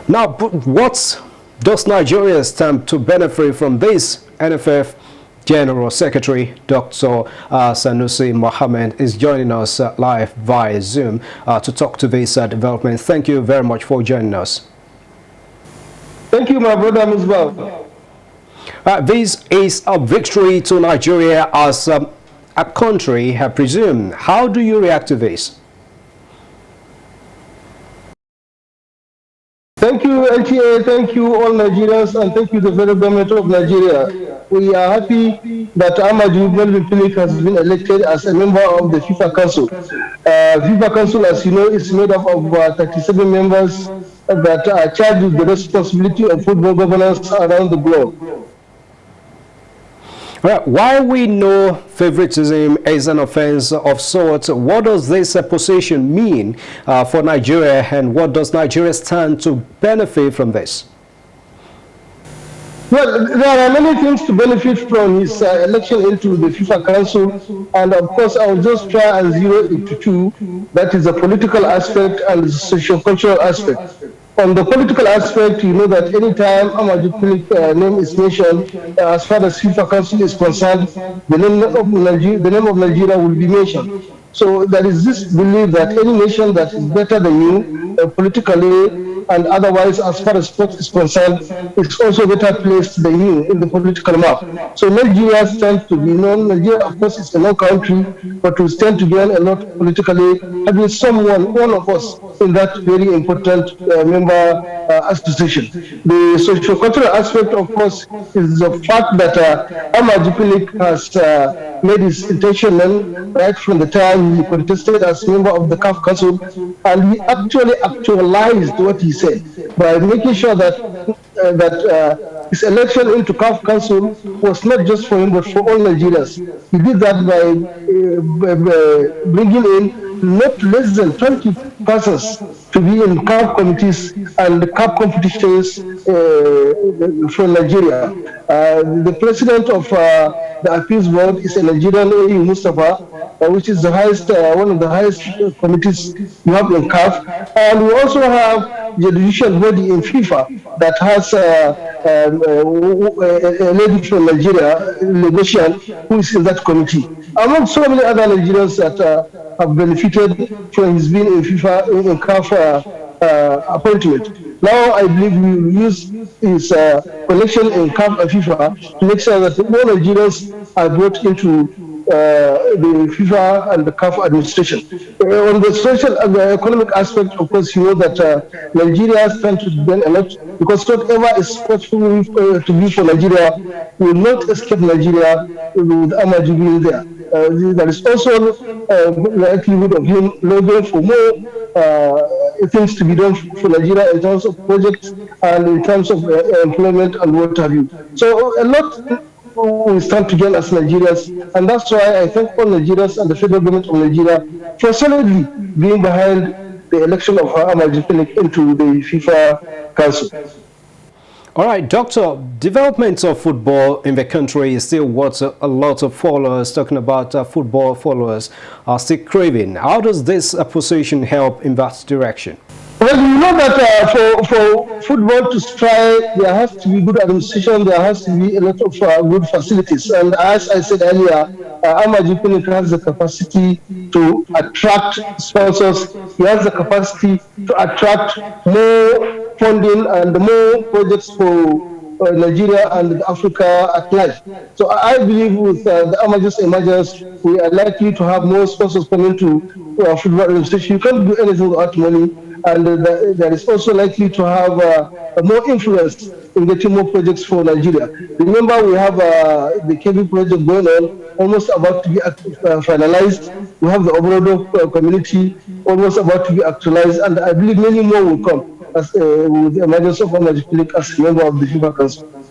Now, what does Nigeria stand to benefit from this? NFF General Secretary Dr. Sanusi Mohammed is joining us live via Zoom to talk to this development. Thank you very much for joining us. Thank you, my brother Musbah. This is a victory to Nigeria as a country, I presume. How do you react to this? Thank you, NTA, thank you all Nigerians, and thank you the federal government of Nigeria. We are happy that Amaju Pinnick has been elected as a member of the FIFA Council. FIFA Council, as you know, is made up of 37 members that are charged with the responsibility of football governance around the globe. Right. While we know favoritism is an offense of sorts, what does this position mean for Nigeria, and what does Nigeria stand to benefit from this? Well, there are many things to benefit from his election into the FIFA Council, and of course I will just try and zero it to two. That is the political aspect and the socio-cultural aspect. On the political aspect, you know that anytime Amaju Pinnick's name is mentioned, as far as FIFA Council is concerned, the name of Nigeria will be mentioned. So there is this belief that any nation that is better than you politically and otherwise, as far as sport is concerned, it's also better placed than you in the political map. So Nigeria stands to be known. Nigeria, of course, is a long country, but we stand to gain a lot politically, having someone, one of us, in that very important member association. The socio-cultural aspect, of course, is the fact that Amaju Pinnick has made his intention known right from the time he contested as member of the CAF Council, and he actually actualized what he said by making sure that his election into CAF Council was not just for him but for all Nigerians. He did that by bringing in not less than 20 persons to be in CAF committees and CAF competitions for Nigeria. The president of the appeals board is a Nigerian, Mustafa, which is the highest, one of the highest committees we have in CAF. And we also have the judicial body in FIFA that has a lady from Nigeria, Lagosian, who is in that committee. Among so many other Nigerians that have benefited from his being in FIFA, in CAF appointment. Now I believe we will use his connection in CAF and FIFA to make sure that all Nigerians are brought into the FIFA and the CAF administration. On the social and the economic aspect, of course, you know that Nigeria stands to gain a lot, because whatever is possible to be for Nigeria will not escape Nigeria with Amaju being there. There is also the likelihood of him lobbying for more things to be done for Nigeria in terms of projects and in terms of employment and what have you. So a lot we stand together as Nigerians, and that's why I thank all Nigerians and the federal government of Nigeria for solidly being behind the election of Amaju Pinnick into the FIFA Council. All right, Doctor, development of football in the country is still what a lot of followers, talking about football followers, are still craving. How does this position help in that direction? Well, you know that for football to strive, there has to be good administration, there has to be a lot of good facilities. And as I said earlier, Amaju Pinnick has the capacity to attract sponsors, he has the capacity to attract more funding and more projects for Nigeria and Africa at large. So I believe with the Amaju's emergence, we are likely to have more sponsors coming to our football administration. You can't do anything without money. And there is also likely to have more influence in getting more projects for Nigeria. Remember, we have the KB project going on, almost about to be finalized. We have the Obrodo community almost about to be actualized, and I believe many more will come as, with the emergence of Amaju Pinnick as a member of the FIFA Council.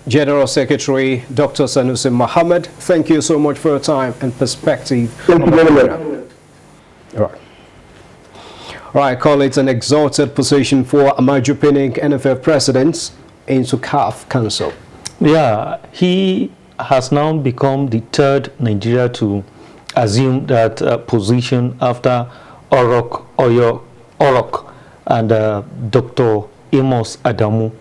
General Secretary Dr. Sanusi Mohammed, thank you so much for your time and perspective. Thank you very much. All right. All right, I call it an exalted position for Amaju Pinnick, NFF president, into CAF Council. Yeah, he has now become the third Nigeria to assume that position after Orok and Dr. Amos Adamu.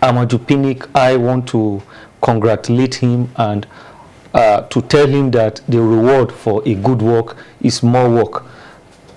Amaju Pinnick, I want to congratulate him and to tell him that the reward for a good work is more work.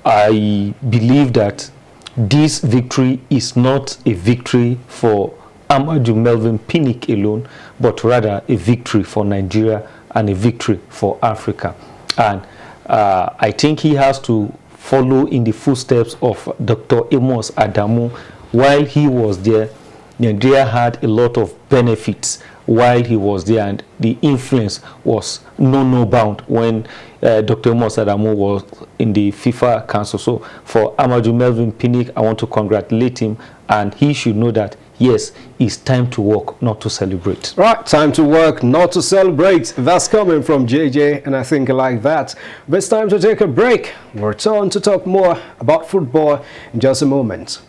I believe that this victory is not a victory for Amaju Melvin Pinnick alone, but rather a victory for Nigeria and a victory for Africa. And I think he has to follow in the footsteps of Dr. Amos Adamu. While he was there, Nigeria had a lot of benefits while he was there, and the influence was no bound when Dr. Amos Adamu was in the FIFA Council. So for Amaju Melvin Pinnick, I want to congratulate him, and he should know that yes, it's time to work, not to celebrate. Right, time to work, not to celebrate. That's coming from JJ, and I think I like that. But it's time to take a break. We'll return to talk more about football in just a moment.